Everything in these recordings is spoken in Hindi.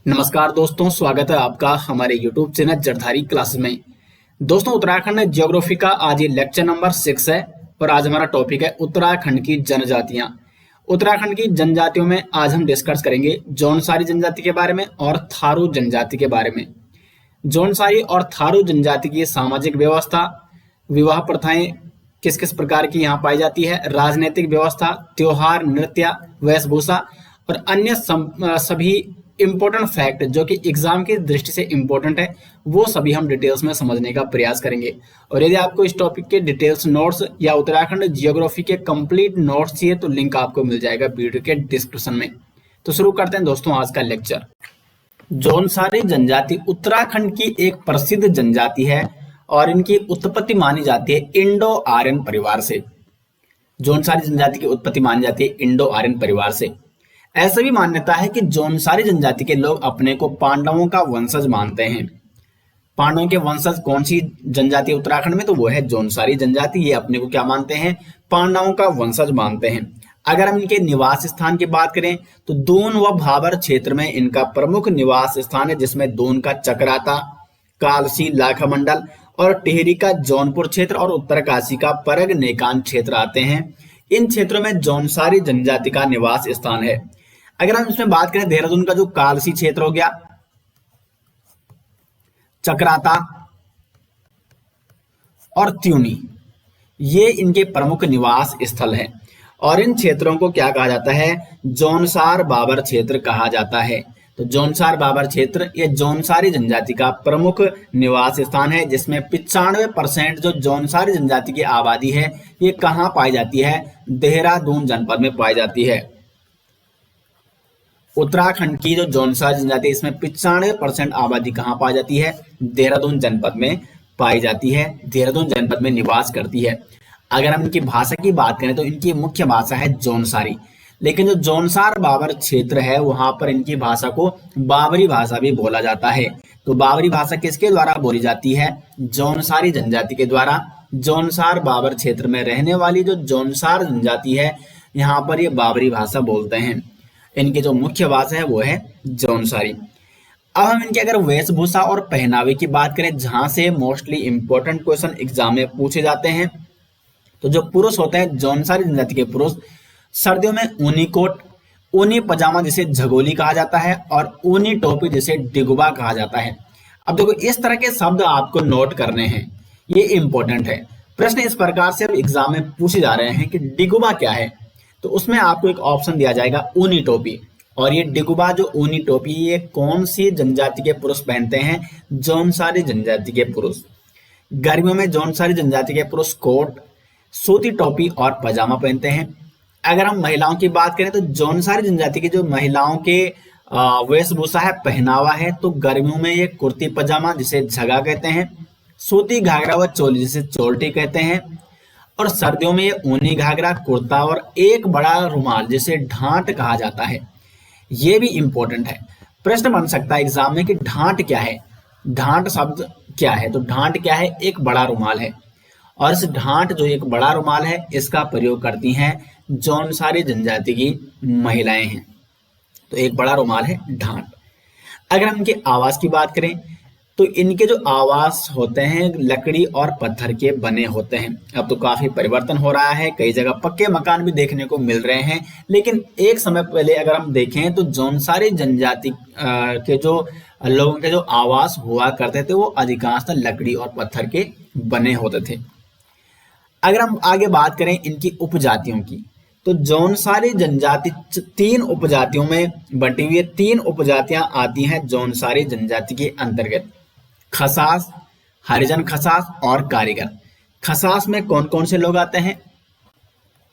नमस्कार दोस्तों, स्वागत है आपका हमारे YouTube चैनल जरधारी क्लासेस में। दोस्तों, उत्तराखंड ज्योग्राफी का आज ये लेक्चर नंबर 6 है और आज हमारा टॉपिक है उत्तराखंड की जनजातियां। उत्तराखंड की जनजातियों में आज हम डिस्कस करेंगे जौनसारी जनजाति के बारे में और थारू जनजाति के बारे में। जौनसारी और थारू जनजाति की सामाजिक व्यवस्था, विवाह प्रथाएं किस किस प्रकार की यहाँ पाई जाती है, राजनीतिक व्यवस्था, त्योहार, नृत्य, वेशभूषा और अन्य सभी इंपॉर्टेंट फैक्ट जो कि एग्जाम की दृष्टि से इंपॉर्टेंट है, वो सभी हम डिटेल्स में समझने का प्रयास करेंगे। और यदि आपको इस टॉपिक के डिटेल्स नोट्स या उत्तराखंड जियोग्राफी के कंप्लीट नोट्स चाहिए तो लिंक आपको मिल जाएगा वीडियो के डिस्क्रिप्शन में। तो शुरू करते हैं दोस्तों आज का लेक्चर। जौनसारी जनजाति उत्तराखंड की एक प्रसिद्ध जनजाति है और इनकी उत्पत्ति मानी जाती है इंडो आर्यन परिवार से। जौनसारी जनजाति की उत्पत्ति मानी जाती है इंडो आर्यन परिवार से। ऐसा भी मान्यता है कि जौनसारी जनजाति के लोग अपने को पांडवों का वंशज मानते हैं। पांडवों के वंशज कौन सी जनजाति है उत्तराखंड में? तो वो है जौनसारी जनजाति। ये अपने को क्या मानते हैं? पांडवों का वंशज मानते हैं। अगर हम इनके निवास स्थान की बात करें तो दून व भाबर क्षेत्र में इनका प्रमुख निवास स्थान है, जिसमें दून का चक्राता, कालसी लाखा और टिहरी का जौनपुर क्षेत्र और उत्तरकाशी का परग नेकान क्षेत्र आते हैं। इन क्षेत्रों में जौनसारी जनजाति का निवास स्थान है। अगर हम इसमें बात करें देहरादून का जो कालसी क्षेत्र हो गया, चक्राता और त्यूनी, ये इनके प्रमुख निवास स्थल है। और इन क्षेत्रों को क्या कहा जाता है? जौनसार बाबर क्षेत्र कहा जाता है। तो जौनसार बाबर क्षेत्र ये जौनसारी जनजाति का प्रमुख निवास स्थान है, जिसमें 95% जो जौनसारी जनजाति की आबादी है ये कहाँ पाई जाती है? देहरादून जनपद में पाई जाती है। उत्तराखंड की जो जौनसारी जनजाति इसमें 95% आबादी कहाँ पाई जाती है? देहरादून जनपद में पाई जाती है, देहरादून जनपद में निवास करती है। अगर हम इनकी भाषा की बात करें तो इनकी मुख्य भाषा है जौनसारी, लेकिन जो जौनसार बाबर क्षेत्र है वहां पर इनकी भाषा को बाबरी भाषा भी बोला जाता है। तो बाबरी भाषा किसके द्वारा बोली जाती है? जौनसारी जनजाति के द्वारा। जौनसार बाबर क्षेत्र में रहने वाली जो जौनसार जनजाति है यहाँ पर ये बाबरी भाषा बोलते हैं। इनकी जो मुख्य भाषा है वो है जौनसारी। अब हम इनके अगर वेशभूषा और पहनावे की बात करें, जहां से मोस्टली इंपॉर्टेंट क्वेश्चन एग्जाम में पूछे जाते हैं, तो जो पुरुष होते हैं जौनसारी जनजाति के पुरुष सर्दियों में ऊनी कोट, ऊनी पजामा जिसे झगोली कहा जाता है और ऊनी टोपी जिसे डिगुबा कहा जाता है। अब देखो इस तरह के शब्द आपको नोट करने हैं, ये इंपॉर्टेंट है। प्रश्न इस प्रकार से अब एग्जाम में पूछे जा रहे हैं कि डिगुबा क्या है, तो उसमें आपको एक ऑप्शन दिया जाएगा ऊनी टोपी। और ये डिगुबा जो ऊनी टोपी ये कौन सी जनजाति के पुरुष पहनते हैं? जौनसारी जनजाति के पुरुष। गर्मियों में जौनसारी जनजाति के पुरुष कोट, सूती टोपी और पजामा पहनते हैं। अगर हम महिलाओं की बात करें तो जौनसारी जनजाति की जो महिलाओं के वेशभूषा है, पहनावा है, तो गर्मियों में ये कुर्ती पजामा जिसे झगा कहते हैं, सूती घाघरा व चोली जिसे चोल्टी कहते हैं, और सर्दियों में ये ऊनी घाघरा, कुर्ता और एक बड़ा रुमाल जिसे ढांट कहा जाता है। ये भी इंपॉर्टेंट है। प्रश्न बन सकता है एग्जाम में कि ढांट क्या है, ढांट शब्द क्या है? तो ढांट क्या है? एक बड़ा रुमाल है। और इस ढांट जो एक बड़ा रुमाल है इसका प्रयोग करती हैं जौनसारी जनजाति की महिलाएं हैं। तो एक बड़ा रुमाल है ढांट। अगर हम इनके आवास की बात करें तो इनके जो आवास होते हैं लकड़ी और पत्थर के बने होते हैं। अब तो काफी परिवर्तन हो रहा है, कई जगह पक्के मकान भी देखने को मिल रहे हैं, लेकिन एक समय पहले अगर हम देखें तो जौनसारी जनजाति के जो लोगों के जो आवास हुआ करते थे वो अधिकांशतः लकड़ी और पत्थर के बने होते थे। अगर हम आगे बात करें इनकी उपजातियों की, तो जौनसारी जनजाति 3 उपजातियों में बटी हुई है। 3 उपजातियां आती हैं जौनसारी जनजाति के अंतर्गत: खसास, हरिजन खसास और कारीगर। खसास में कौन कौन से लोग आते हैं?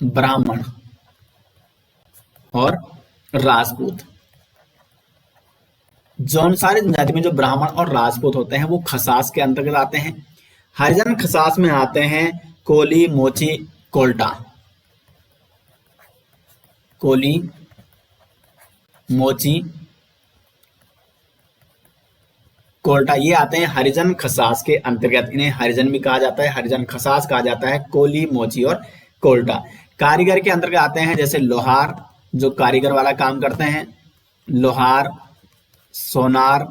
ब्राह्मण और राजपूत। जौनसारी जनजाति में जो ब्राह्मण और राजपूत होते हैं वो खसास के अंतर्गत आते हैं। हरिजन खसास में आते हैं कोली, मोची, कोल्टा। कोली, मोची, कोल्टा ये आते हैं हरिजन खसास के अंतर्गत। इन्हें हरिजन भी कहा जाता है, हरिजन खसास कहा जाता है, कोली, मोची और कोल्टा। कारीगर के अंतर्गत आते हैं जैसे लोहार, जो कारीगर वाला काम करते हैं, लोहार, सोनार,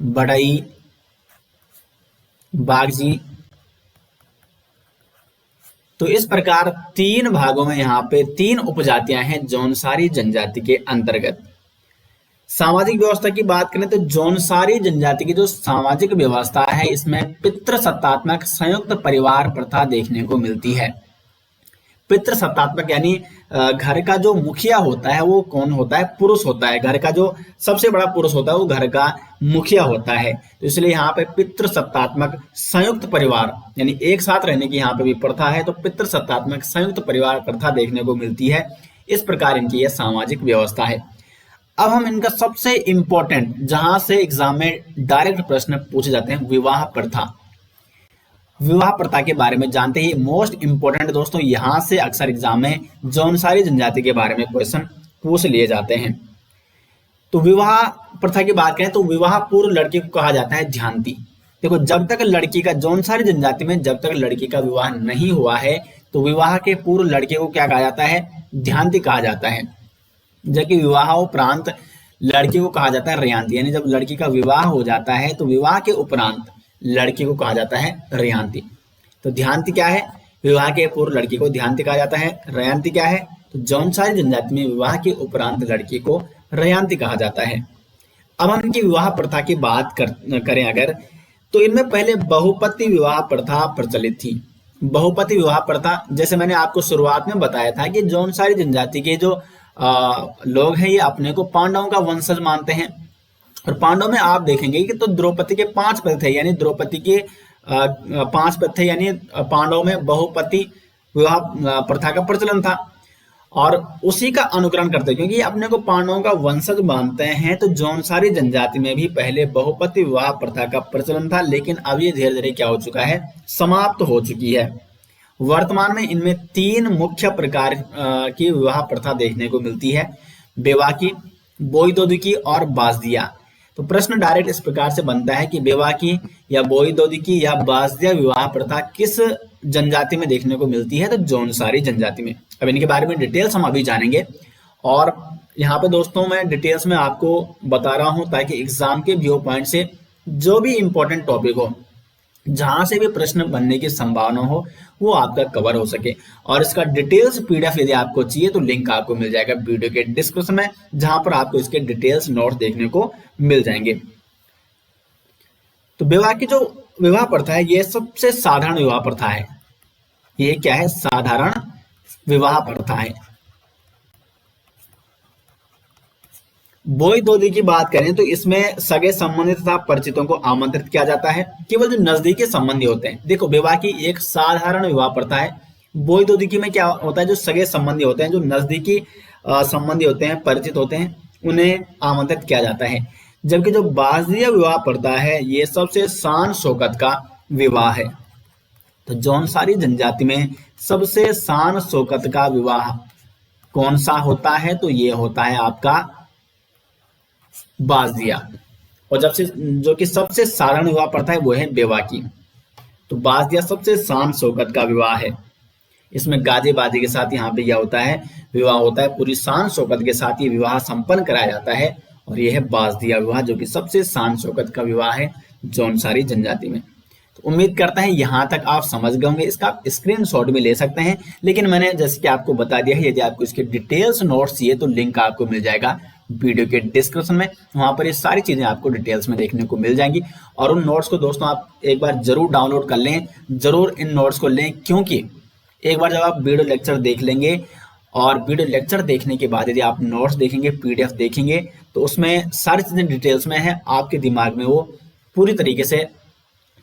बढ़ई, बागजी। तो इस प्रकार 3 भागों में यहाँ पे 3 उपजातियां हैं जौनसारी जनजाति के अंतर्गत। सामाजिक व्यवस्था की बात करें तो जौनसारी जनजाति की जो सामाजिक व्यवस्था है इसमें पितृसत्तात्मक संयुक्त परिवार प्रथा देखने को मिलती है। पितृसत्तात्मक यानी घर का जो मुखिया होता है वो कौन होता है? पुरुष होता है। घर का जो सबसे बड़ा पुरुष होता है वो घर का मुखिया होता है। तो इसलिए यहाँ पे पितृसत्तात्मक संयुक्त परिवार यानी एक साथ रहने की यहाँ पे भी प्रथा है। तो पितृसत्तात्मक संयुक्त परिवार प्रथा देखने को मिलती है। इस प्रकार इनकी यह सामाजिक व्यवस्था है। अब हम इनका सबसे इंपॉर्टेंट जहां से एग्जाम में डायरेक्ट प्रश्न पूछे जाते हैं, विवाह प्रथा। विवाह प्रथा के बारे में जानते ही मोस्ट इंपोर्टेंट दोस्तों, यहां से अक्सर एग्जाम में जौनसारी जनजाति के बारे में क्वेश्चन पूछ लिए जाते हैं। तो विवाह प्रथा की बात करें तो विवाह पूर्व लड़की को कहा जाता है ध्यांति। देखो, जब तक लड़की का जौनसारी जनजाति में जब तक लड़की का विवाह नहीं हुआ है तो विवाह के पूर्व लड़के को क्या कहा जाता है? ध्यांति कहा जाता है। जबकि विवाह उपरांत लड़की को कहा जाता है रेयांती। यानी जब लड़की का विवाह हो जाता है तो विवाह के उपरांत लड़की को कहा जाता है रेयांती। तो ध्यांति क्या है? विवाह के पूर्व लड़की को ध्यांति कहा जाता है। रेयांती क्या है? तो जौनसारी जनजाति में विवाह के उपरांत लड़की को रेयांती कहा जाता है। अब हम इनकी विवाह प्रथा की बात करें अगर, तो इनमें पहले बहुपति विवाह प्रथा प्रचलित थी। बहुपति विवाह प्रथा, जैसे मैंने आपको शुरुआत में बताया था कि जौनसारी जनजाति के जो लोग हैं ये अपने को पांडवों का वंशज मानते हैं। और पांडव में आप देखेंगे कि तो द्रौपदी के 5 पति थे, यानी द्रौपदी के 5 पति थे, यानी पांडव में बहुपति विवाह प्रथा का प्रचलन था। और उसी का अनुकरण करते, क्योंकि अपने को पांडवों का वंशज मानते हैं, तो जौनसारी जनजाति में भी पहले बहुपति विवाह प्रथा का प्रचलन था, लेकिन अब ये धीरे धीरे क्या हो चुका है? समाप्त हो चुकी है। वर्तमान में इनमें 3 मुख्य प्रकार की विवाह प्रथा देखने को मिलती है, बेवाकी, बोईदोदिकी और बाजदिया। तो प्रश्न डायरेक्ट इस प्रकार से बनता है कि बेवाकी या बोईदोदिकी या बाजदिया विवाह प्रथा किस जनजाति में देखने को मिलती है? तो जौनसारी जनजाति में। अब इनके बारे में डिटेल्स हम अभी जानेंगे। और यहाँ पे दोस्तों मैं डिटेल्स में आपको बता रहा हूँ ताकि एग्जाम के व्यू पॉइंट से जो भी इंपॉर्टेंट टॉपिक हो, जहां से भी प्रश्न बनने की संभावना हो, वो आपका कवर हो सके। और इसका डिटेल्स पीडीएफ यदि आपको चाहिए तो लिंक आपको मिल जाएगा वीडियो के डिस्क्रिप्शन में, जहां पर आपको इसके डिटेल्स नोट्स देखने को मिल जाएंगे। तो बेवाकी जो विवाह प्रथा है ये सबसे साधारण विवाह प्रथा है। ये क्या है? साधारण विवाह प्रथा है। बोईदोदी की बात करें तो इसमें सगे संबंधी तथा परिचितों को आमंत्रित किया जाता है, केवल जो नजदीकी संबंधी होते हैं। देखो, बेवाकी एक साधारण विवाह प्रथा है। बोईदोदी में क्या होता है? जो सगे संबंधी होते हैं, जो नजदीकी संबंधी होते हैं, परिचित होते हैं, उन्हें आमंत्रित किया जाता है। जबकि जो बाजदिया विवाह प्रथा है ये सबसे शान शौकत का विवाह है। तो जौनसारी जनजाति में सबसे शान शौकत का विवाह कौन सा होता है? तो ये होता है आपका बाजदिया। और जब से जो कि सबसे साधारण विवाह प्रथा है वो है बेवाकी। तो बाजदिया सबसे शान शौकत का विवाह है। इसमें गाजे बाजे के साथ यहाँ पे यह होता है, विवाह होता है, पूरी शान शौकत के साथ ये विवाह संपन्न कराया जाता है। और यह है बाजदिया विवाह, जो कि सबसे शान शौकत का विवाह है जौनसारी जनजाति में। तो उम्मीद करता है यहाँ तक आप समझ गए होंगे। इसका आप स्क्रीनशॉट भी ले सकते हैं, लेकिन मैंने जैसे कि आपको बता दिया है, यदि आपको इसके डिटेल्स नोट्स चाहिए तो लिंक आपको मिल जाएगा वीडियो के डिस्क्रिप्शन में। वहां पर ये सारी चीजें आपको डिटेल्स में देखने को मिल जाएंगी। और उन नोट्स को दोस्तों आप एक बार जरूर डाउनलोड कर लें, जरूर इन नोट्स को लें, क्योंकि एक बार जब आप वीडियो लेक्चर देख लेंगे और वीडियो लेक्चर देखने के बाद यदि आप नोट्स देखेंगे, पीडीएफ देखेंगे, तो उसमें सारी चीजें डिटेल्स में है, आपके दिमाग में वो पूरी तरीके से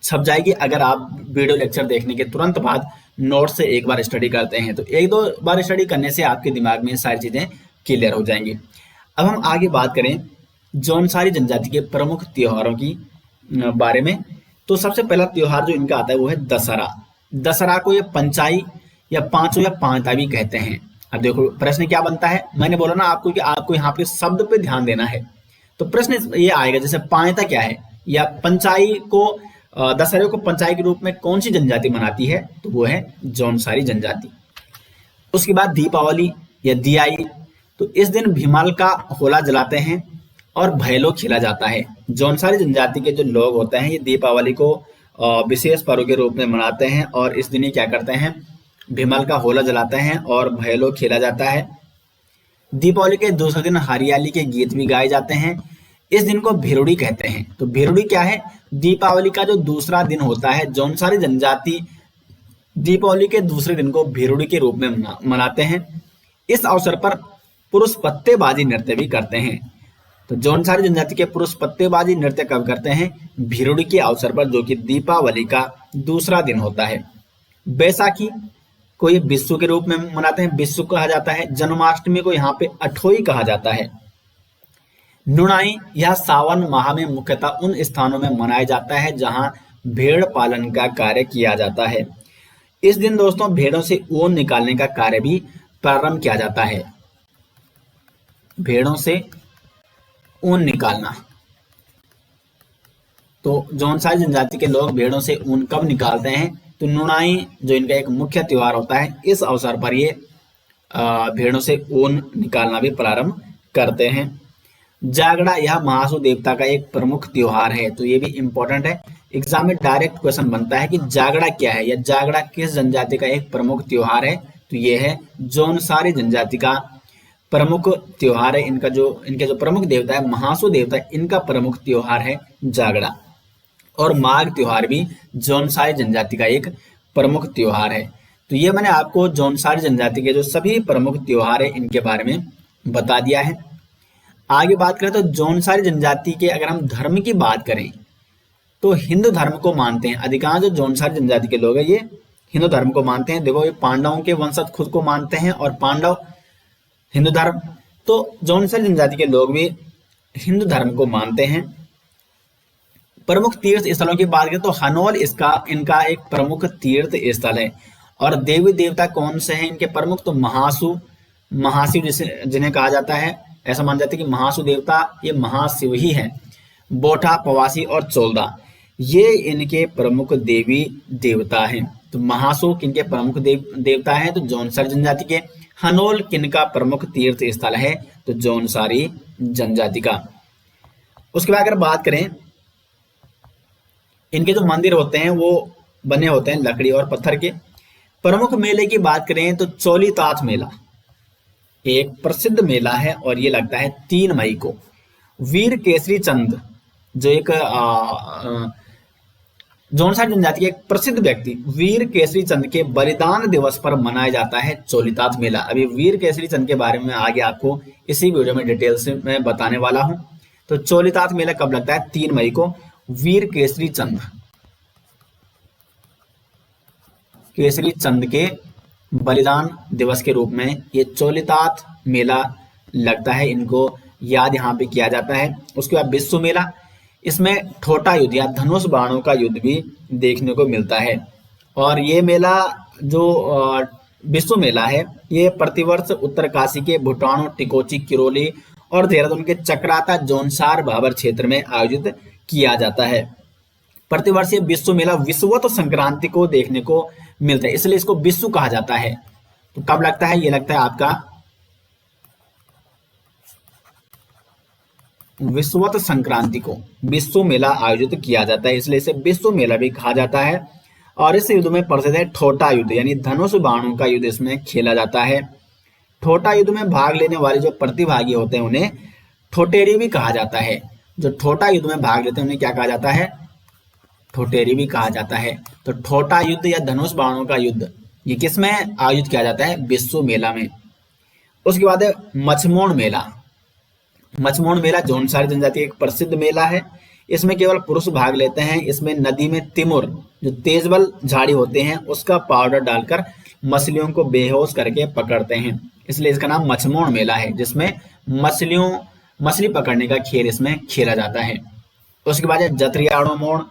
छप जाएगी। अगर आप वीडियो लेक्चर देखने के तुरंत बाद नोट्स से एक बार स्टडी करते हैं तो 1-2 बार स्टडी करने से आपके दिमाग में सारी चीजें क्लियर हो जाएंगी। अब हम आगे बात करें जौनसारी जनजाति के प्रमुख त्योहारों की बारे में। तो सबसे पहला त्योहार जो इनका आता है वो है दशहरा। दशहरा को ये पंचाई या पांचों या पांता भी कहते हैं। अब देखो प्रश्न क्या बनता है, मैंने बोला ना आपको कि आपको यहाँ पे शब्द पे ध्यान देना है। तो प्रश्न ये आएगा, जैसे पांता क्या है या पंचाई को, दशहरे को पंचाई के रूप में कौन सी जनजाति मनाती है? तो वो है जौनसारी जनजाति। उसके बाद दीपावली या दियाई, तो इस दिन भीमाल का होला जलाते हैं और भैलो खेला जाता है। जौनसारी जनजाति के जो लोग होते हैं ये दीपावली को विशेष पर्व के रूप में मनाते हैं और इस दिन ये क्या करते हैं, भिमल का होला जलाते हैं और भैलो खेला जाता है। दीपावली के दूसरे दिन हरियाली के गीत भी गाए जाते हैं। इस दिन को भिरुड़ी कहते हैं। तो भिरुड़ी क्या है, दीपावली का जो दूसरा दिन होता है, जौनसारी जनजाति दीपावली के दूसरे दिन को भिरुड़ी के रूप में मनाते हैं। इस अवसर पर पुरुष पत्तेबाजी नृत्य भी करते हैं। तो जौनसारी जनजाति के पुरुष पत्तेबाजी नृत्य कब करते हैं, भिरुड़ी के अवसर पर, जो कि दीपावली का दूसरा दिन होता है। बैसाखी को ये बिस्सू के रूप में मनाते हैं, बिस्सू कहा जाता है। जन्माष्टमी को यहाँ पे अठोई कहा जाता है। नुनाई यह सावन माह में मुख्यतः उन स्थानों में मनाया जाता है जहां भेड़ पालन का कार्य किया जाता है। इस दिन दोस्तों भेड़ों से ऊन निकालने का कार्य भी प्रारंभ किया जाता है। भेड़ों से ऊन निकालना, तो जौनसारी जनजाति के लोग भेड़ों से ऊन कब निकालते हैं, तो नुनाई जो इनका एक मुख्य त्योहार होता है, इस अवसर पर ये भेड़ों से ऊन निकालना भी प्रारंभ करते हैं। जागड़ा यह महासु देवता का एक प्रमुख त्योहार है। तो ये भी इंपॉर्टेंट है, एग्जाम में डायरेक्ट क्वेश्चन बनता है कि जागड़ा क्या है या जागड़ा किस जनजाति का एक प्रमुख त्योहार है। तो ये है जौनसारी जनजाति का प्रमुख त्योहार है। इनके जो प्रमुख देवता है महासु देवता, इनका प्रमुख त्योहार है जागड़ा। और माघ त्योहार भी जौनसारी जनजाति का एक प्रमुख त्योहार है। तो ये मैंने आपको जौनसारी जनजाति के जो सभी प्रमुख त्योहार है इनके बारे में बता दिया है। आगे बात करें तो जौनसारी जनजाति के अगर हम धर्म की बात करें तो हिंदू धर्म को मानते हैं। अधिकांश जो जौनसारी जनजाति के लोग हैं ये हिंदू धर्म को मानते हैं। देखो ये पांडवों के वंशज खुद को मानते हैं और पांडव हिंदू धर्म, तो जौनसारी जनजाति के लोग भी हिंदू धर्म को मानते हैं। प्रमुख तीर्थ स्थलों की बात करें तो हनोल इनका एक प्रमुख तीर्थ स्थल है। और देवी देवता कौन से हैं इनके प्रमुख, तो महाशिव जिन्हें कहा जाता है, ऐसा माना जाता है कि महासु देवता ये महाशिव ही है। बोठा, पवासी और चोलदा ये इनके प्रमुख देवी देवता हैं। तो महासु किनके प्रमुख देवता हैं, तो जौनसारी जनजाति के। हनोल किनका प्रमुख तीर्थ स्थल है, तो जौनसारी जनजाति का। उसके बाद अगर बात करें इनके जो मंदिर होते हैं वो बने होते हैं लकड़ी और पत्थर के। प्रमुख मेले की बात करें तो चोलीताथ मेला एक प्रसिद्ध मेला है और ये लगता है 3 मई को। वीर केसरी चंद जो एक जौनसारी जनजाति के एक प्रसिद्ध व्यक्ति वीर केसरी चंद के बलिदान दिवस पर मनाया जाता है चोलीताथ मेला। अभी वीर केसरी चंद के बारे में आगे आपको इसी वीडियो में डिटेल से मैं बताने वाला हूं। तो चोलीताथ मेला कब लगता है, 3 मई को। वीर केसरी चंद के बलिदान दिवस के रूप में ये चोलीताथ मेला लगता है, इनको याद यहाँ पे किया जाता है। उसके बाद बिस्सू मेला, इसमें ठोटा युद्ध या धनुष बाणों का युद्ध भी देखने को मिलता है। और ये मेला जो बिस्सू मेला है ये प्रतिवर्ष उत्तरकाशी के भूटानो, टिकोची, किरोली और देहरादून के चक्राता जौनसार भाबर क्षेत्र में आयोजित किया जाता है। प्रतिवर्ष ये बिस्सू मेला विषुवत संक्रांति को देखने को मिलता है, इसलिए इसको बिस्सू कहा जाता है। तो कब लगता है, ये लगता है आपका विषुवत संक्रांति को बिस्सू मेला आयोजित किया जाता है, इसलिए इसे बिस्सू मेला भी कहा जाता है। और इस युद्ध में प्रसिद्ध है ठोटा युद्ध, यानी धनुष बाणों का युद्ध इसमें खेला जाता है। ठोटा युद्ध में भाग लेने वाले जो प्रतिभागी होते हैं उन्हें ठोटेरी भी कहा जाता है। जो ठोटा युद्ध में भाग लेते हैं उन्हें क्या कहा जाता है, ठोटेरी भी कहा जाता है। तो ठोटा युद्ध या धनुष बाणों का युद्ध ये किस में आयोजित किया जाता है, बिस्सू मेला में। उसके बाद है मछमोड़ मेला। मछमोड़ मेला जौनसारी जनजाति एक प्रसिद्ध मेला है। इसमें केवल पुरुष भाग लेते हैं। इसमें नदी में तिमुर जो तेजबल झाड़ी होते हैं उसका पाउडर डालकर मछलियों को बेहोश करके पकड़ते हैं, इसलिए इसका नाम मछमोड़ मेला है, जिसमें मछली पकड़ने का खेल इसमें खेला जाता है। उसके बाद है जत्रियाड़ो मोड़,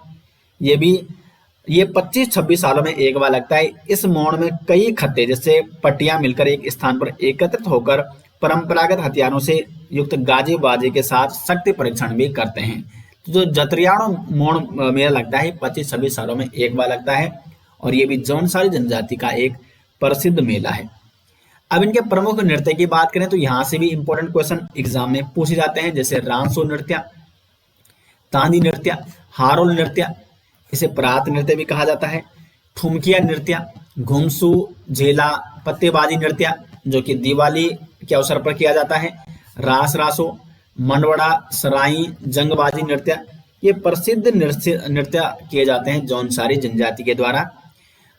ये 25-26 सालों में एक बार लगता है। इस मोड़ में कई खत्ते जैसे पट्टियां मिलकर एक स्थान पर एकत्रित होकर परंपरागत हथियारों से युक्त गाजे बाजे के साथ शक्ति परीक्षण भी करते हैं। तो जो जत्रियाड़ो मोड़ मेला लगता है 25-26 सालों में एक बार लगता है और ये भी जौनसारी जनजाति का एक प्रसिद्ध मेला है। अब इनके प्रमुख नृत्य की बात करें तो यहाँ से भी इंपॉर्टेंट क्वेश्चन एग्जाम में पूछे जाते हैं, जैसे रांसो नृत्य, तांदी नृत्य, हारोल नृत्य, इसे परात नृत्य भी कहा जाता है, ठुमकिया नृत्य, घुमसू, झेला, पत्तेबाजी नृत्य जो कि दिवाली के अवसर पर किया जाता है, रास रासो, मंडवड़ा, सराई, जंगबाजी नृत्य, ये प्रसिद्ध नृत्य किए जाते हैं जौनसारी जनजाति के द्वारा।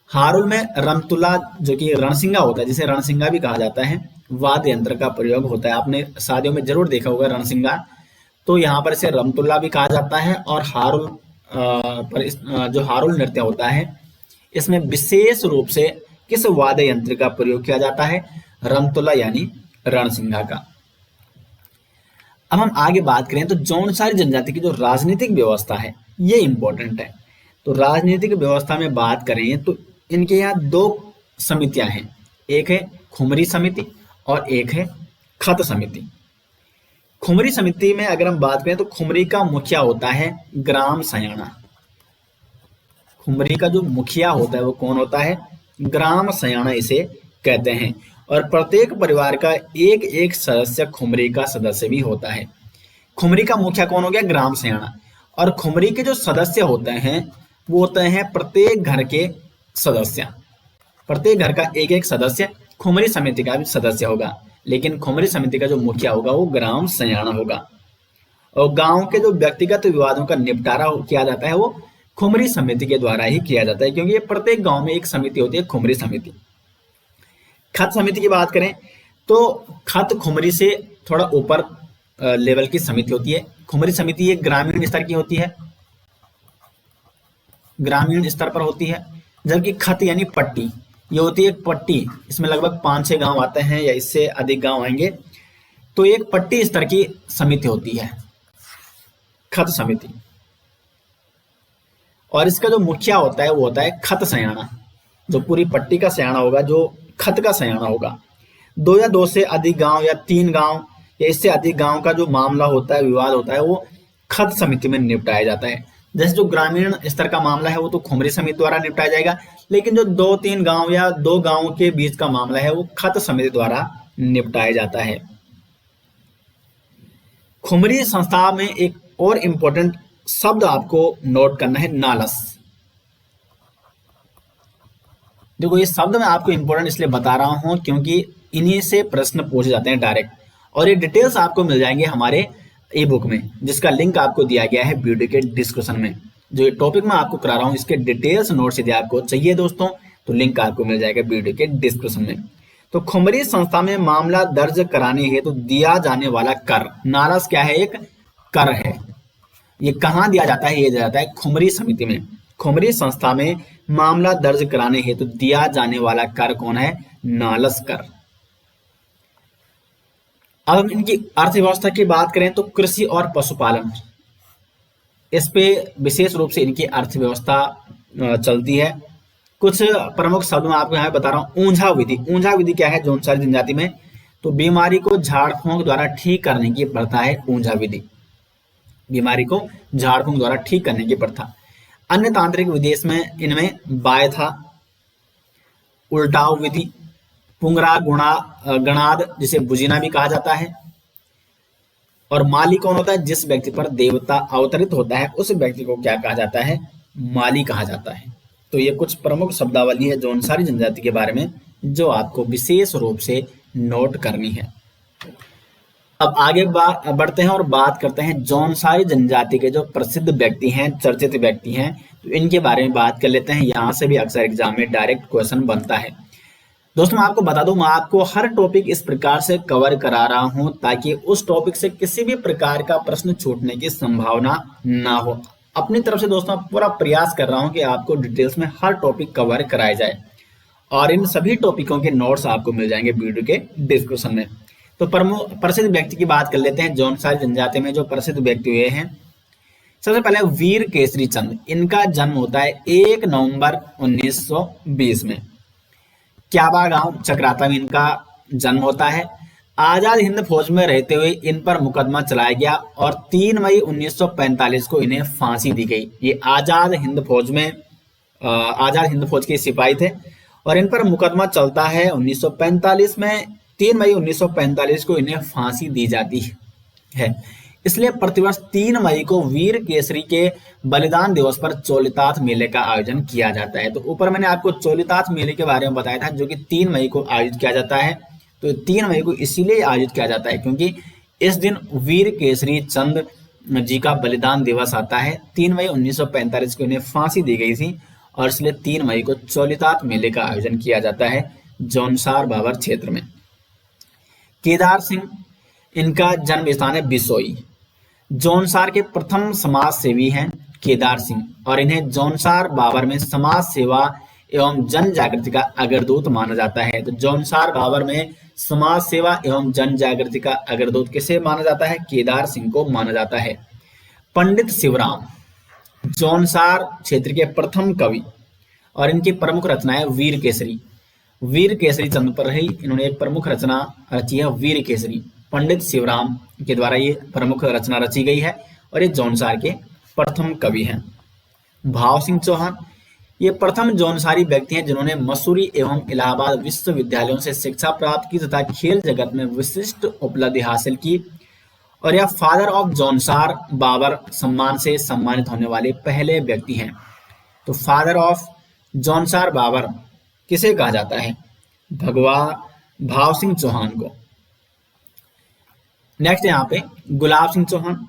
हारुल में रमतुल्ला जो कि रणसिंगा होता है, जिसे रणसिंगा भी कहा जाता है, वाद्य यंत्र का प्रयोग होता है। आपने शादियों में जरूर देखा होगा रणसिंगा, तो यहाँ पर इसे रमतुल्ला भी कहा जाता है। और हारुल जो हारुल नृत्य होता है इसमें विशेष रूप से किस वाद्य यंत्र का प्रयोग किया जाता है? रमतुल्ला यानी रणसिंगा का। अब हम आगे बात करें तो जौनसारी जनजाति की जो राजनीतिक व्यवस्था है ये इंपॉर्टेंट है। तो राजनीतिक व्यवस्था में बात करें तो इनके यहाँ दो समितियां हैं, एक है खुमरी समिति और एक है खत समिति। खुमरी समिति में अगर हम बात करें तो खुमरी का मुखिया होता है ग्राम सयाना। खुमरी का जो मुखिया होता है वो कौन होता है? ग्राम सयाना इसे कहते हैं। और प्रत्येक परिवार का एक एक सदस्य खुमरी का सदस्य भी होता है। खुमरी का मुखिया कौन हो गया? ग्राम सयाना। और खुमरी के जो सदस्य होते हैं वो होते हैं प्रत्येक घर के सदस्य। प्रत्येक घर का एक एक सदस्य खुमरी समिति का भी सदस्य होगा, लेकिन खुमरी समिति का जो मुखिया होगा वो ग्राम सयाना होगा। और गांव के जो व्यक्तिगत विवादों का निपटारा किया जाता है वो खुमरी समिति के द्वारा ही किया जाता है, क्योंकि ये प्रत्येक गांव में एक समिति होती है, खुमरी समिति। खत समिति की बात करें तो खत खुमरी से थोड़ा ऊपर लेवल की समिति होती है। खुमरी समिति ये ग्रामीण स्तर की होती है, ग्रामीण स्तर पर होती है। जबकि खत यानी पट्टी, ये होती है एक पट्टी, इसमें लगभग 5-6 गांव आते हैं या इससे अधिक गांव आएंगे, तो एक पट्टी स्तर की समिति होती है खत समिति। और इसका जो मुखिया होता है वो होता है खत सयाना, जो पूरी पट्टी का सयाना होगा, जो खत का सयाना होगा। 2 या 2 से अधिक गांव या 3 गांव या इससे अधिक गांव का जो मामला होता है, विवाद होता है, वो खत समिति में निपटाया जाता है। जैसे जो ग्रामीण स्तर का मामला है वो तो खुमरी समिति द्वारा निपटाया जाएगा, लेकिन जो 2-3 गांव या 2 गांव के बीच का मामला है वो खत समिति द्वारा निपटाया जाता है। खुमरी संस्था में एक और इंपॉर्टेंट शब्द आपको नोट करना है, नालस। देखो ये शब्द मैं आपको इंपॉर्टेंट इसलिए बता रहा हूं क्योंकि इन्हीं से प्रश्न पूछे जाते हैं डायरेक्ट, और ये डिटेल्स आपको मिल जाएंगे हमारे ई बुक में, जिसका लिंक आपको दिया गया है वीडियो के डिस्क्रिप्शन में। जो ये टॉपिक मैं आपको करा रहा हूँ इसके डिटेल्स नोट्स यदि आपको चाहिए दोस्तों तो लिंक आपको मिल जाएगा वीडियो के डिस्क्रिप्शन में। तो खुमरी संस्था में मामला दर्ज कराने हेतु तो दिया जाने वाला कर, नालस क्या है? एक कर है। ये कहाँ दिया जाता है? ये दिया जाता है खुमरी समिति में। खुमरी संस्था में मामला दर्ज कराने हेतु तो दिया जाने वाला कर कौन है? नालस कर। अब हम इनकी अर्थव्यवस्था की बात करें तो कृषि और पशुपालन, इस पे विशेष रूप से इनकी अर्थव्यवस्था चलती है। कुछ प्रमुख शब्द मैं आपको यहाँ बता रहा हूँ। ऊंझा विधि, ऊंझा विधि क्या है जौनसारी जनजाति में? तो बीमारी को झाड़ फूंक द्वारा ठीक करने की प्रथा है ऊंझा विधि। बीमारी को झाड़ फूंक द्वारा ठीक करने की प्रथा। अन्य तांत्रिक विधि में इनमें बायथा, उल्टाव विधि, पुंगरा गणाद जिसे बुजिना भी कहा जाता है। और माली कौन होता है? जिस व्यक्ति पर देवता अवतरित होता है उस व्यक्ति को क्या कहा जाता है? माली कहा जाता है। तो ये कुछ प्रमुख शब्दावली है जौनसारी जनजाति के बारे में जो आपको विशेष रूप से नोट करनी है। अब आगे बढ़ते हैं और बात करते हैं जौनसारी जनजाति के जो प्रसिद्ध व्यक्ति हैं, चर्चित व्यक्ति हैं, तो इनके बारे में बात कर लेते हैं। यहाँ से भी अक्सर एग्जाम में डायरेक्ट क्वेश्चन बनता है। दोस्तों मैं आपको बता दूं, मैं आपको हर टॉपिक इस प्रकार से कवर करा रहा हूं ताकि उस टॉपिक से किसी भी प्रकार का प्रश्न छूटने की संभावना ना हो। अपनी तरफ से दोस्तों पूरा प्रयास कर रहा हूं कि आपको डिटेल्स में हर टॉपिक कवर कराया जाए, और इन सभी टॉपिकों के नोट्स आपको मिल जाएंगे वीडियो के डिस्क्रिप्शन में। तो प्रसिद्ध व्यक्ति की बात कर लेते हैं। जौनसारी जनजाति में जो प्रसिद्ध व्यक्ति हुए हैं, सबसे पहले वीर केसरी चंद। इनका जन्म होता है 1 नवंबर 1920 में। क्याबा गांव चक्राता में इनका जन्म होता है। आजाद हिंद फौज में रहते हुए इन पर मुकदमा चलाया गया और 3 मई 1945 को इन्हें फांसी दी गई। ये आजाद हिंद फौज के सिपाही थे और इन पर मुकदमा चलता है 1945 में। 3 मई 1945 को इन्हें फांसी दी जाती है। इसलिए प्रतिवर्ष 3 मई को वीर केसरी के बलिदान दिवस पर चोलिताथ मेले का आयोजन किया जाता है। तो ऊपर मैंने आपको चोलिताथ मेले के बारे में बताया था, जो कि 3 मई को आयोजित किया जाता है। तो 3 मई को इसीलिए आयोजित किया जाता है क्योंकि इस दिन वीर केसरी चंद जी का बलिदान दिवस आता है। 3 मई 1945 को इन्हें फांसी दी गई थी और इसलिए 3 मई को चोलिताथ मेले का आयोजन किया जाता है जौनसार बाबर क्षेत्र में। केदार सिंह, इनका जन्म स्थान है बिसोई। जौनसार के प्रथम समाज सेवी हैं केदार सिंह और इन्हें जौनसार बाबर में समाज सेवा एवं जन जागृति का अग्रदूत माना जाता है। तो जौनसार बाबर में समाज सेवा एवं जन जागृति का अग्रदूत किसे माना जाता है? केदार सिंह को माना जाता है। पंडित शिवराम, जौनसार क्षेत्र के प्रथम कवि और इनकी प्रमुख रचना है वीर केसरी। वीर केसरी चंद पर ही इन्होंने एक प्रमुख रचना रची है, वीर केसरी। पंडित शिवराम के द्वारा ये प्रमुख रचना रची गई है और ये जौनसार के प्रथम कवि हैं। भाव सिंह चौहान, ये प्रथम जौनसारी व्यक्ति हैं जिन्होंने मसूरी एवं इलाहाबाद विश्वविद्यालयों से शिक्षा प्राप्त की तथा खेल जगत में विशिष्ट उपलब्धि हासिल की और यह फादर ऑफ जौनसार बाबर सम्मान से सम्मानित होने वाले पहले व्यक्ति हैं। तो फादर ऑफ जौनसार बाबर किसे कहा जाता है? भाव सिंह चौहान को। नेक्स्ट यहाँ पे गुलाब सिंह चौहान,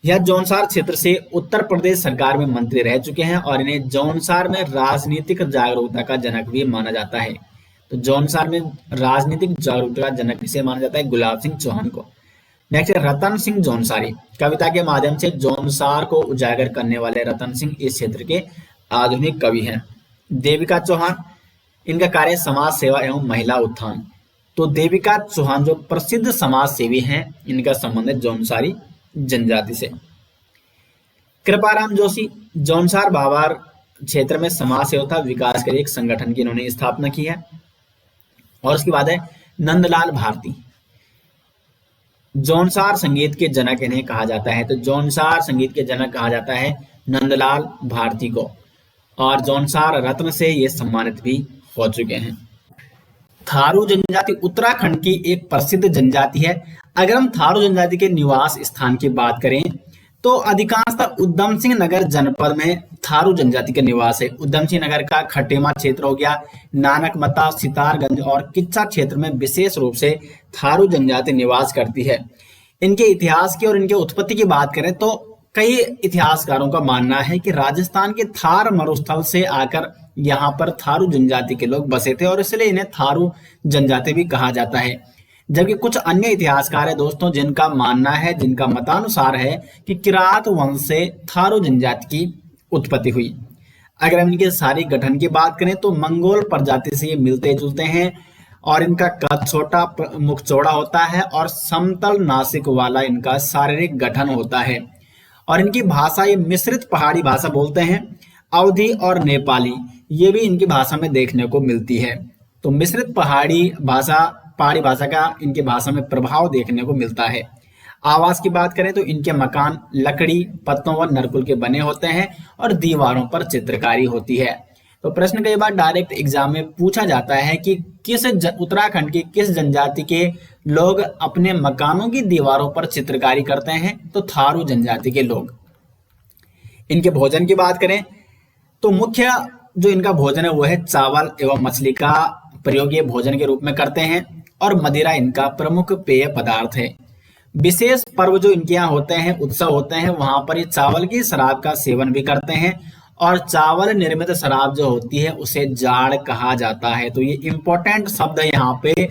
यह जौनसार क्षेत्र से उत्तर प्रदेश सरकार में मंत्री रह चुके हैं और इन्हें जौनसार में राजनीतिक जागरूकता का जनक भी माना जाता है। तो जौनसार में राजनीतिक जागरूकता का जनक किसे माना जाता है? गुलाब सिंह चौहान को। नेक्स्ट रतन सिंह जौनसारी, कविता के माध्यम से जौनसार को उजागर करने वाले रतन सिंह इस क्षेत्र के आधुनिक कवि हैं। देविका चौहान, इनका कार्य समाज सेवा एवं महिला उत्थान। तो देविका चौहान जो प्रसिद्ध समाज सेवी हैं, इनका संबंध है जौनसारी जनजाति से। कृपाराम जोशी, जौनसार बाबर क्षेत्र में समाज सेवा विकास के लिए एक संगठन की इन्होंने स्थापना की है। और उसके बाद है नंदलाल भारती, जौनसार संगीत के जनक इन्हें कहा जाता है। तो जौनसार संगीत के जनक कहा जाता है नंदलाल भारती को और जौनसार रत्न से ये सम्मानित भी हो चुके हैं। थारू जनजाति उत्तराखंड की एक प्रसिद्ध जनजाति है। अगर हम थारू जनजाति के निवास स्थान की बात करें तो अधिकांशतः उधम सिंह नगर जनपद में थारू जनजाति के निवास है। उधम सिंह नगर का खटेमा क्षेत्र हो गया, नानकमता, सितारगंज और किच्चा क्षेत्र में विशेष रूप से थारू जनजाति निवास करती है। इनके इतिहास की और इनके उत्पत्ति की बात करें तो कई इतिहासकारों का मानना है कि राजस्थान के थार मरुस्थल से आकर यहाँ पर थारू जनजाति के लोग बसे थे और इसलिए इन्हें थारू जनजाति भी कहा जाता है। जबकि कुछ अन्य इतिहासकार है दोस्तों जिनका मानना है, जिनका मतानुसार है कि किरात वंश से थारू जनजाति की उत्पत्ति हुई। अगर हम इनके शारीरिक गठन की बात करें तो मंगोल प्रजाति से ये मिलते जुलते हैं और इनका कद छोटा, मुख चौड़ा होता है और समतल नासिक वाला इनका शारीरिक गठन होता है। और इनकी भाषा ये मिश्रित पहाड़ी भाषा बोलते हैं। अवधी और नेपाली ये भी इनकी भाषा में देखने को मिलती है। तो मिश्रित पहाड़ी भाषा का इनकी भाषा में प्रभाव देखने को मिलता है। आवास की बात करें तो इनके मकान लकड़ी, पत्तों व नरकुल के बने होते हैं और दीवारों पर चित्रकारी होती है। तो प्रश्न कई बार डायरेक्ट एग्जाम में पूछा जाता है कि उत्तराखंड की किस जनजाति के लोग अपने मकानों की दीवारों पर चित्रकारी करते हैं? तो थारू जनजाति के लोग। इनके भोजन की बात करें तो मुख्य जो इनका भोजन है वो है चावल एवं मछली का प्रयोग ये भोजन के रूप में करते हैं और मदिरा इनका प्रमुख पेय पदार्थ है। विशेष पर्व जो इनके यहाँ होते हैं, उत्सव होते हैं, वहां पर ये चावल की शराब का सेवन भी करते हैं और चावल निर्मित शराब जो होती है उसे जाड़ कहा जाता है। तो ये इंपॉर्टेंट शब्द है यहाँ पे।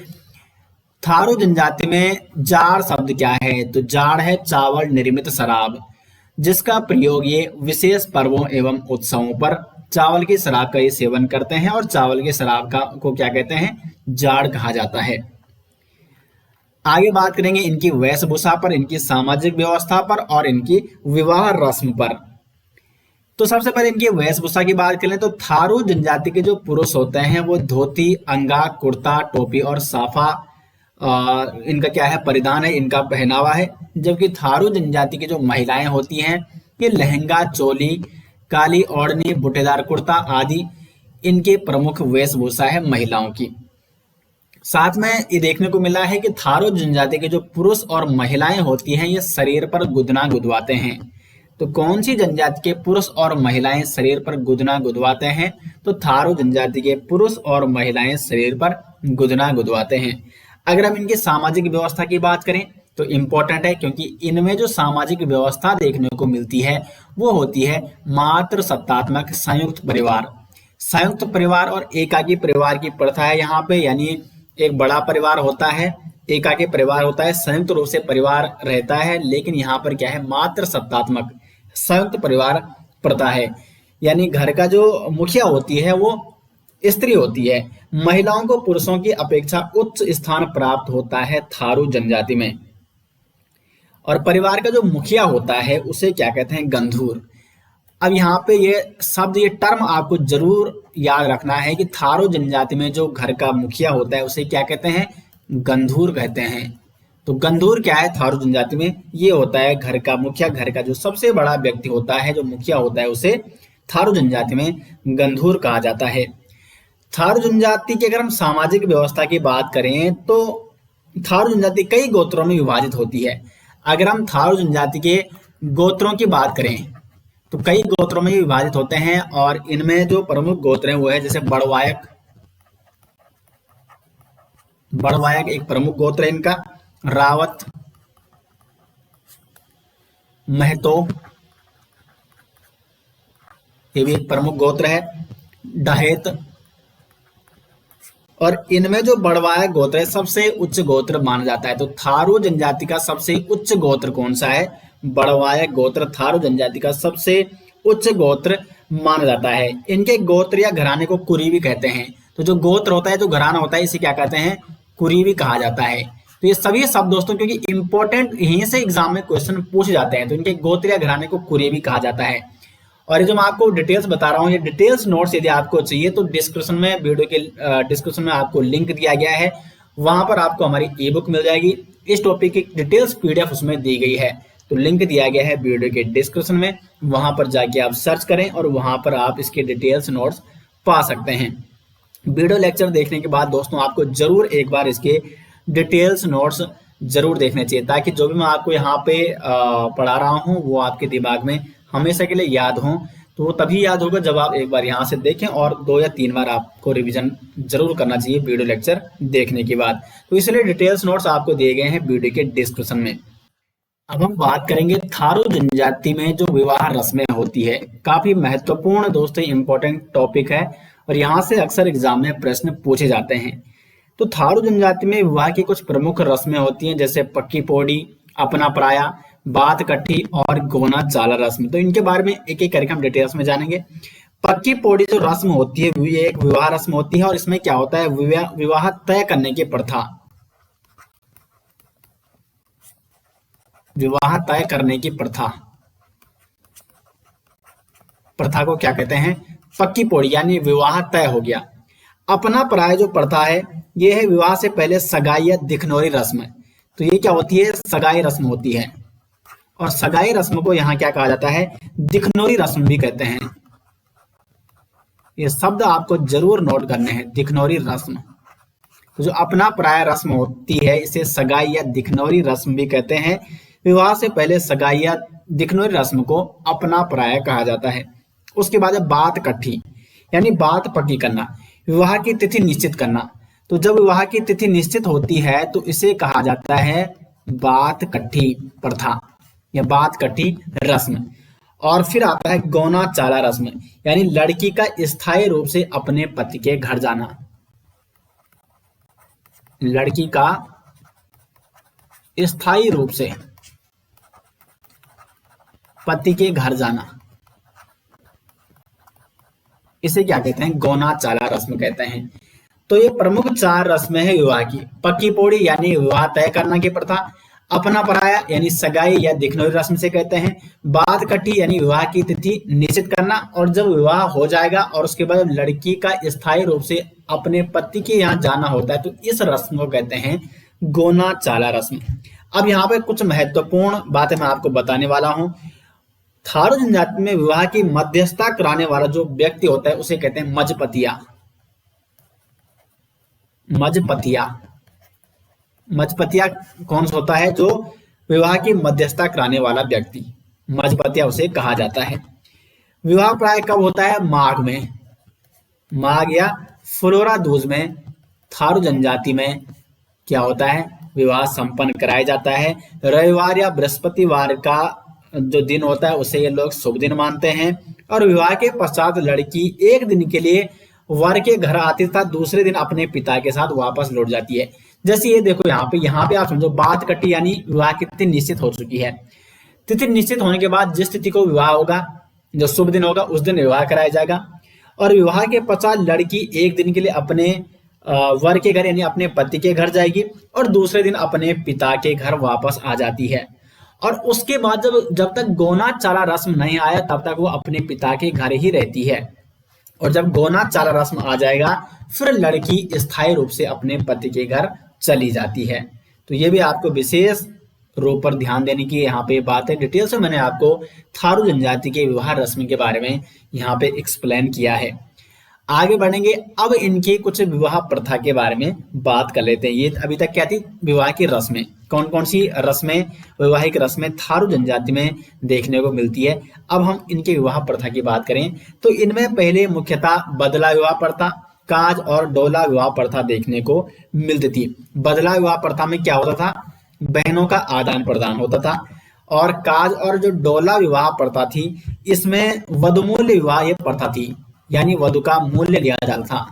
थारू जनजाति में जाड़ शब्द क्या है? तो जाड़ है चावल निर्मित शराब, जिसका प्रयोग ये विशेष पर्वों एवं उत्सवों पर चावल की शराब का ये सेवन करते हैं और चावल की शराब को क्या कहते हैं? जाड़ कहा जाता है। आगे बात करेंगे इनकी वेशभूषा पर, इनकी सामाजिक व्यवस्था पर और इनकी विवाह रस्म पर। तो सबसे पहले इनकी वेशभूषा की बात करें तो थारू जनजाति के जो पुरुष होते हैं वो धोती, अंगा, कुर्ता, टोपी और साफा इनका क्या है? परिधान है, इनका पहनावा है। जबकि थारू जनजाति की जो महिलाएं होती हैं ये लहंगा, चोली, काली ओढ़नी, बुटेदार कुर्ता आदि इनके प्रमुख वेशभूषा है महिलाओं की। साथ में ये देखने को मिला है कि थारू जनजाति के जो पुरुष और महिलाएं होती हैं ये शरीर पर गुदना गुदवाते हैं। तो कौन सी जनजाति के पुरुष और महिलाएं शरीर पर गुदना गुदवाते हैं? तो थारू जनजाति के पुरुष और महिलाएं शरीर पर गुदना गुदवाते हैं। अगर हम इनकी सामाजिक व्यवस्था की बात करें तो इम्पोर्टेंट है, क्योंकि इनमें जो सामाजिक व्यवस्था देखने को मिलती है वो होती है मातृ सत्तात्मक संयुक्त परिवार। संयुक्त परिवार और एकाकी परिवार की प्रथा है यहाँ पे, यानी एक बड़ा परिवार होता है, एकाकी परिवार होता है, संयुक्त रूप से परिवार रहता है, लेकिन यहाँ पर क्या है, मातृ सत्तात्मक संयुक्त परिवार प्रथा है, यानी घर का जो मुखिया होती है वो स्त्री होती है। महिलाओं को पुरुषों की अपेक्षा उच्च स्थान प्राप्त होता है थारू जनजाति में। और परिवार का जो मुखिया होता है उसे क्या कहते हैं, गंधूर। अब यहाँ पे ये शब्द, ये टर्म आपको जरूर याद रखना है कि थारू जनजाति में जो घर का मुखिया होता है उसे क्या कहते हैं, गंधूर कहते हैं। तो गंधूर क्या है थारू जनजाति में, ये होता है घर का मुखिया, घर का जो सबसे बड़ा व्यक्ति होता है, जो मुखिया होता है, उसे थारू जनजाति में गंधूर कहा जाता है। थारू जनजाति की अगर हम सामाजिक व्यवस्था की बात करें तो थारू जनजाति कई गोत्रों में विभाजित होती है। अगर हम थारू जनजाति के गोत्रों की बात करें तो कई गोत्रों में विभाजित होते हैं, और इनमें जो प्रमुख गोत्र हैं वो है जैसे बड़वायक। बड़वायक एक प्रमुख गोत्र है इनका, रावत, महतो, ये भी एक प्रमुख गोत्र है, डहेत। और इनमें जो बड़वायक गोत्र है सबसे उच्च गोत्र माना जाता है। तो थारू जनजाति का सबसे उच्च गोत्र कौन सा है, बड़वायक गोत्र थारू जनजाति का सबसे उच्च गोत्र माना जाता है। इनके गोत्र या घराने को कुरीवी कहते हैं। तो जो गोत्र होता है, जो घराना होता है, इसे क्या कहते हैं, कुरीवी कहा जाता है। तो ये सभी शब्द दोस्तों क्योंकि इंपॉर्टेंट यहीं से एग्जाम में क्वेश्चन पूछे जाते हैं, तो इनके गोत्र या घराने को कुरीवी कहा जाता है। और ये जो मैं आपको डिटेल्स बता रहा हूँ, ये डिटेल्स नोट्स यदि आपको चाहिए तो डिस्क्रिप्शन में, वीडियो के डिस्क्रिप्शन में आपको लिंक दिया गया है, वहां पर आपको हमारी ई बुक मिल जाएगी। इस टॉपिक की डिटेल्स पीडीएफ उसमें दी गई है, तो लिंक दिया गया है वीडियो के डिस्क्रिप्शन में, वहां पर जाके आप सर्च करें और वहां पर आप इसके डिटेल्स नोट्स पा सकते हैं। वीडियो लेक्चर देखने के बाद दोस्तों आपको जरूर एक बार इसके डिटेल्स नोट्स जरूर देखने चाहिए, ताकि जो भी मैं आपको यहाँ पे पढ़ा रहा हूँ वो आपके दिमाग में हमेशा के लिए याद हो। तो वो तभी याद होगा जब आप एक बार यहाँ से देखें, और 2 या 3 बार आपको रिवीजन जरूर करना चाहिए वीडियो लेक्चर देखने के बाद। तो इसलिए डिटेल्स नोट्स आपको दिए गए हैं वीडियो के डिस्क्रिप्शन में। अब हम बात करेंगे थारू जनजाति में जो विवाह रस्में होती है। काफी महत्वपूर्ण दोस्तों इंपॉर्टेंट टॉपिक है, और यहाँ से अक्सर एग्जाम में प्रश्न पूछे जाते हैं। तो थारू जनजाति में विवाह की कुछ प्रमुख रस्में होती हैं, जैसे पक्की पोड़ी, अपना पराया, बात कट्ठी और गोना चाला रस्म। तो इनके बारे में एक एक करके हम डिटेल्स में जानेंगे। पक्की पोड़ी जो रस्म होती है ये एक विवाह रस्म होती है, और इसमें क्या होता है, विवाह तय करने की प्रथा। विवाह तय करने की प्रथा, प्रथा को क्या कहते हैं, पक्की पोड़ी, यानी विवाह तय हो गया। अपना पराया जो प्रथा है ये है विवाह से पहले सगाई या दिखनौरी रस्म। तो ये क्या होती है, सगाई रस्म होती है, और सगाई रस्म को यहाँ क्या कहा जाता है, दिखनौरी रस्म भी कहते हैं। ये शब्द आपको जरूर नोट करने हैं, दिखनौरी रस्म। तो जो अपना पराया रस्म होती है इसे सगाई या दिखनौरी रस्म भी कहते हैं। विवाह से पहले सगाई या दिखनौरी रस्म को अपना पराया कहा जाता है। उसके बाद है बात कट्ठी, यानी बात पक्की करना, विवाह की तिथि निश्चित करना। तो जब विवाह की तिथि निश्चित होती है तो इसे कहा जाता है बात कट्ठी प्रथा या बात कट्ठी रस्म। और फिर आता है गौना चाला रस्म, यानी लड़की का स्थायी रूप से अपने पति के घर जाना। लड़की का स्थायी रूप से पति के घर जाना, इसे क्या कहते हैं, गौना चाला रस्म कहते हैं। तो ये प्रमुख 4 रस्में हैं विवाह की। पक्की पोड़ी यानी विवाह तय करना की प्रथा, अपना पराया यानी सगाई या दिखनौरी रस्म से कहते हैं, बात कट्ठी यानी विवाह की तिथि निश्चित करना, और जब विवाह हो जाएगा और उसके बाद लड़की का स्थायी रूप से अपने पति के यहाँ जाना होता है तो इस रस्म को कहते हैं गौना चाला रस्म। अब यहाँ पे कुछ महत्वपूर्ण बातें मैं आपको बताने वाला हूँ। थारू जनजाति में विवाह की मध्यस्थता कराने वाला जो व्यक्ति होता है उसे कहते हैं मजपतिया। मजपतिया मजपतिया कौन सा होता है? जो विवाह की मध्यस्थता कराने वाला व्यक्ति, मजपतिया उसे कहा जाता है। विवाह प्राय कब होता है? माघ में। माघ या फ्लोरा दूज में थारू जनजाति में क्या होता है? विवाह संपन्न कराया जाता है। रविवार या बृहस्पतिवार का जो दिन होता है उसे ये लोग शुभ दिन मानते हैं। और विवाह के पश्चात लड़की एक दिन के लिए वर के घर आती था, दूसरे दिन अपने पिता के साथ वापस लौट जाती है। जैसे ये देखो यहाँ पे आप समझो बात कटी, यानी विवाह की तिथि निश्चित हो चुकी है। तिथि निश्चित होने के बाद जिस तिथि को विवाह होगा, जो शुभ दिन होगा, उस दिन विवाह कराया जाएगा। और विवाह के पश्चात लड़की एक दिन के लिए अपने वर के घर यानी अपने पति के घर जाएगी और दूसरे दिन अपने पिता के घर वापस आ जाती है। और उसके बाद जब तक गोना चाला रस्म नहीं आया तब तक वो अपने पिता के घर ही रहती है। और जब गोना चाला रस्म आ जाएगा फिर लड़की स्थायी रूप से अपने पति के घर चली जाती है। तो ये भी आपको विशेष रूप पर ध्यान देने की यहाँ पे बात है। डिटेल से मैंने आपको थारू जनजाति के विवाह रस्म के बारे में यहाँ पे एक्सप्लेन किया है। आगे बढ़ेंगे, अब इनकी कुछ विवाह प्रथा के बारे में बात कर लेते हैं। ये अभी तक क्या थी? विवाह की रस्में। कौन कौन सी रस्में, वैवाहिक रस्में थारू जनजाति में देखने को मिलती है। अब हम इनके विवाह प्रथा की बात करें तो इनमें पहले मुख्यतः बदला विवाह प्रथा, काज और डोला विवाह प्रथा देखने को मिलती थी। बदला विवाह प्रथा में क्या होता था? बहनों का आदान प्रदान होता था। और काज और जो डोला विवाह प्रथा थी इसमें वधुमूल्य विवाह ये प्रथा थी, यानी वधु का मूल्य लिया जाता था।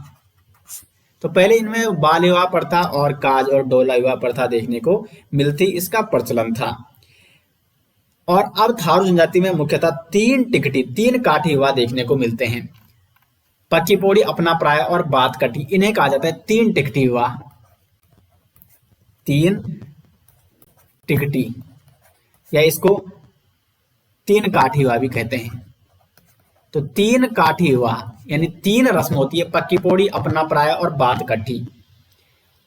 तो पहले इनमें बाल विवाह प्रथा और काज और डोला विवाह प्रथा देखने को मिलती, इसका प्रचलन था। और अब थारू जनजाति में मुख्यतः तीन काठी विवाह देखने को मिलते हैं। पक्की पोड़ी, अपना प्राय और बात कटी, इन्हें कहा जाता है तीन टिकटी विवाह। तीन टिकटी या इसको तीन काठी विवाह भी कहते हैं। तो तीन काठी विवाह यानी तीन रस्म होती है, पक्की पोड़ी, अपना प्राय और बात कट्ठी।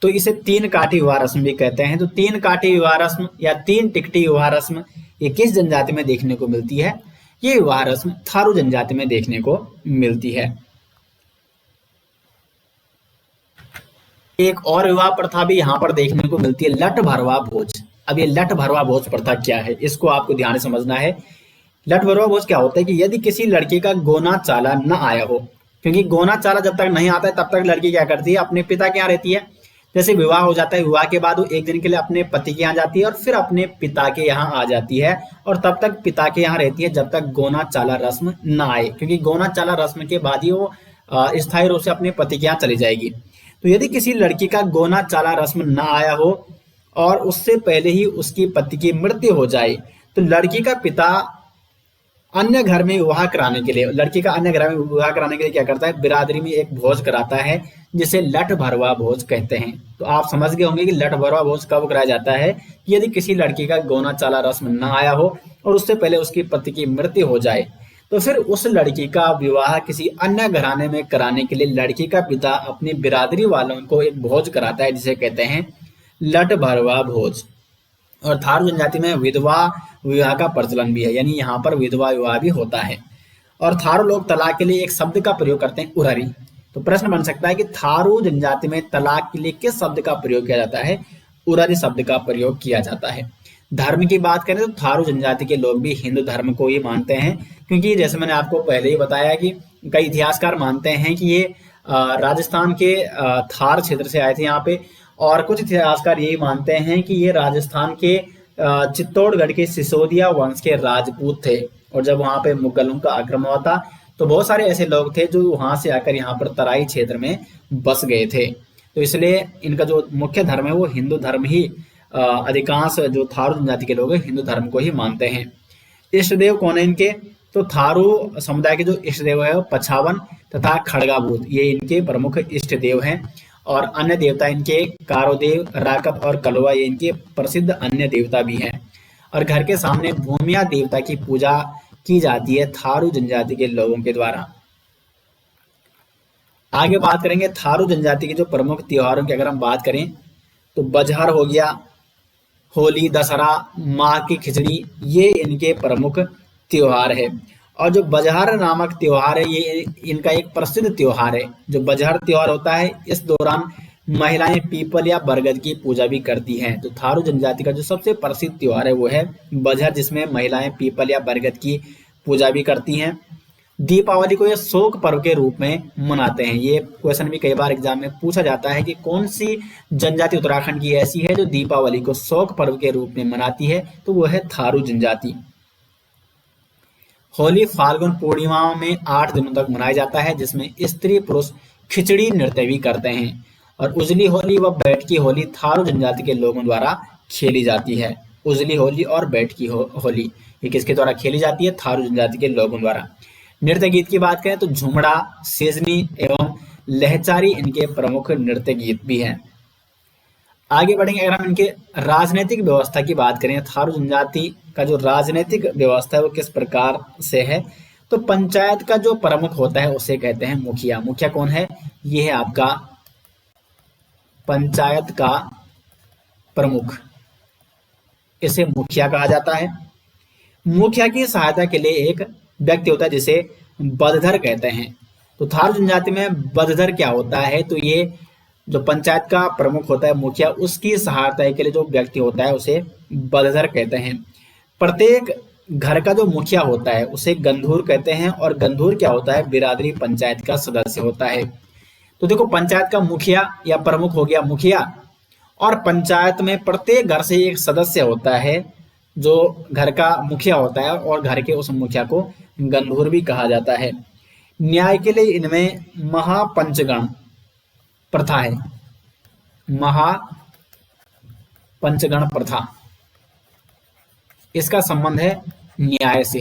तो इसे तीन काठी विवाह रस्म भी कहते हैं। तो तीन काठी विवाह रस्म या तीन टिकटी विवाह रस्म ये किस जनजाति में देखने को मिलती है? ये विवाह रस्म थारू जनजाति में देखने को मिलती है। एक और विवाह प्रथा भी यहाँ पर देखने को मिलती है, लठ भरवा भोज। अब ये लठ भरवा भोज प्रथा क्या है, इसको आपको ध्यान से समझना है। लठ भरवा भोज क्या होता है कि यदि किसी लड़के का गोना चाला न आया हो, क्योंकि गोना चाला जब तक नहीं आता है तब तक लड़की क्या करती है? अपने पिता के यहाँ रहती है। जैसे विवाह हो जाता है, विवाह के बाद वो एक दिन के लिए अपने पति के यहाँ जाती है और फिर अपने पिता के यहाँ आ जाती है और तब तक पिता के यहाँ रहती है जब तक गोना चाला रस्म न आए, क्योंकि गोना चाला रस्म के बाद ही वो स्थायी रूप से अपने पति के यहाँ चली जाएगी। तो यदि किसी लड़की का गोना चाला रस्म न आया हो और उससे पहले ही उसकी पति की मृत्यु हो जाए तो लड़की का पिता अन्य घर में विवाह कराने के लिए, लड़की का अन्य घर में विवाह कराने के लिए क्या करता है? बिरादरी में एक भोज कराता है जिसे लठ भरवा भोज कहते हैं। तो आप समझ गए होंगे कि लठ भरवा भोज कब कराया जाता है? यदि किसी लड़की का गोना चाला रस्म न आया हो और उससे पहले उसकी पति की मृत्यु हो जाए तो फिर उस लड़की का विवाह किसी अन्य घराने में कराने के लिए लड़की का पिता अपनी बिरादरी वालों को एक भोज कराता है जिसे कहते हैं लठ भरवा भोज। और थारू जनजाति में विधवा विवाह का प्रचलन भी है, यानी यहाँ पर विधवा विवाह भी होता है। और थारू लोग तलाक के लिए एक शब्द का प्रयोग करते हैं, उररी। तो प्रश्न बन सकता है कि थारू जनजाति में तलाक के लिए किस शब्द का प्रयोग किया जाता है? उररी शब्द का प्रयोग किया जाता है। धर्म की बात करें तो थारू जनजाति के लोग भी हिंदू धर्म को ही मानते हैं, क्योंकि जैसे मैंने आपको पहले ही बताया कि कई इतिहासकार मानते हैं कि ये राजस्थान के थार क्षेत्र से आए थे यहाँ पे। और कुछ इतिहासकार यही मानते हैं कि ये राजस्थान के चित्तौड़गढ़ के सिसोदिया वंश के राजपूत थे। और जब वहां पे मुगलों का आक्रमण हुआ था तो बहुत सारे ऐसे लोग थे जो वहां से आकर यहाँ पर तराई क्षेत्र में बस गए थे। तो इसलिए इनका जो मुख्य धर्म है वो हिंदू धर्म ही, अधिकांश जो थारू जनजाति के लोग हैं हिंदू धर्म को ही मानते हैं। इष्ट देव कौन है इनके? तो थारू समुदाय के जो इष्ट देव है वो पछावन तथा खड़गाभूत, ये इनके प्रमुख इष्ट देव हैं। और अन्य देवता इनके कारोदेव, राकत और कलवा, ये इनके प्रसिद्ध अन्य देवता भी हैं। और घर के सामने भूमिया देवता की पूजा की जाती है थारू जनजाति के लोगों के द्वारा। आगे बात करेंगे थारू जनजाति के जो प्रमुख त्योहारों की। अगर हम बात करें तो बजहर हो गया, होली, दशहरा, माँ की खिचड़ी, ये इनके प्रमुख त्योहार है। और जो बजहर नामक त्योहार है ये इनका एक प्रसिद्ध त्योहार है। जो बजहर त्योहार होता है इस दौरान महिलाएं पीपल या बरगद की पूजा भी करती हैं। तो थारू जनजाति का जो सबसे प्रसिद्ध त्योहार है वो है बजहर, जिसमें महिलाएं पीपल या बरगद की पूजा भी करती हैं। दीपावली को ये शोक पर्व के रूप में मनाते हैं। ये क्वेश्चन भी कई बार एग्जाम में पूछा जाता है कि कौन सी जनजाति उत्तराखंड की ऐसी है जो दीपावली को शोक पर्व के रूप में मनाती है, तो वो है थारू जनजाति। होली फाल्गुन पूर्णिमा में 8 दिनों तक मनाया जाता है, जिसमें स्त्री पुरुष खिचड़ी नृत्य भी करते हैं। और उजली होली व बैठकी होली थारू जनजाति के लोगों द्वारा खेली जाती है। उजली होली और बैठकी होली ये किसके द्वारा खेली जाती है? थारू जनजाति के लोगों द्वारा। नृत्य गीत की बात करें तो झुमड़ा, सेजनी एवं लहचारी इनके प्रमुख नृत्य गीत भी हैं। आगे बढ़ेंगे, अगर हम इनके राजनीतिक व्यवस्था की बात करें, थारू जनजाति का जो राजनीतिक व्यवस्था है वो किस प्रकार से है? तो पंचायत का जो प्रमुख होता है उसे कहते हैं मुखिया। मुखिया कौन है? ये है आपका पंचायत का प्रमुख, इसे मुखिया कहा जाता है। मुखिया की सहायता के लिए एक व्यक्ति होता है जिसे बदधर कहते हैं। तो थारू जनजाति में बदधर क्या होता है? तो ये जो पंचायत का प्रमुख होता है मुखिया, उसकी सहायता के लिए जो व्यक्ति होता है उसे बदधर कहते हैं। प्रत्येक घर का जो मुखिया होता है उसे गंधूर कहते हैं। और गंधूर क्या होता है? बिरादरी पंचायत का सदस्य होता है। तो देखो, पंचायत का मुखिया या प्रमुख हो गया मुखिया, और पंचायत में प्रत्येक घर से एक सदस्य होता है जो घर का मुखिया होता है, और घर के उस मुखिया को गंधूर भी कहा जाता है। न्याय के लिए इनमें महापंचगण प्रथा है। महापंचगण प्रथा, इसका संबंध है न्याय से।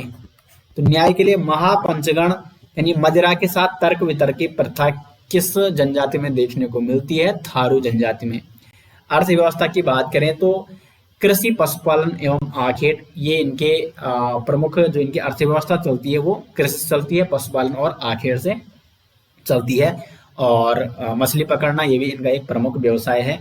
तो न्याय के लिए महापंचगण यानी मदिरा के साथ तर्क वितर्क की प्रथा किस जनजाति में देखने को मिलती है? थारू जनजाति में। अर्थव्यवस्था की बात करें तो कृषि, पशुपालन एवं आखेट, ये इनके प्रमुख जो इनकी अर्थव्यवस्था चलती है वो कृषि से चलती है, पशुपालन और आखेट से चलती है। और मछली पकड़ना ये भी इनका एक प्रमुख व्यवसाय है।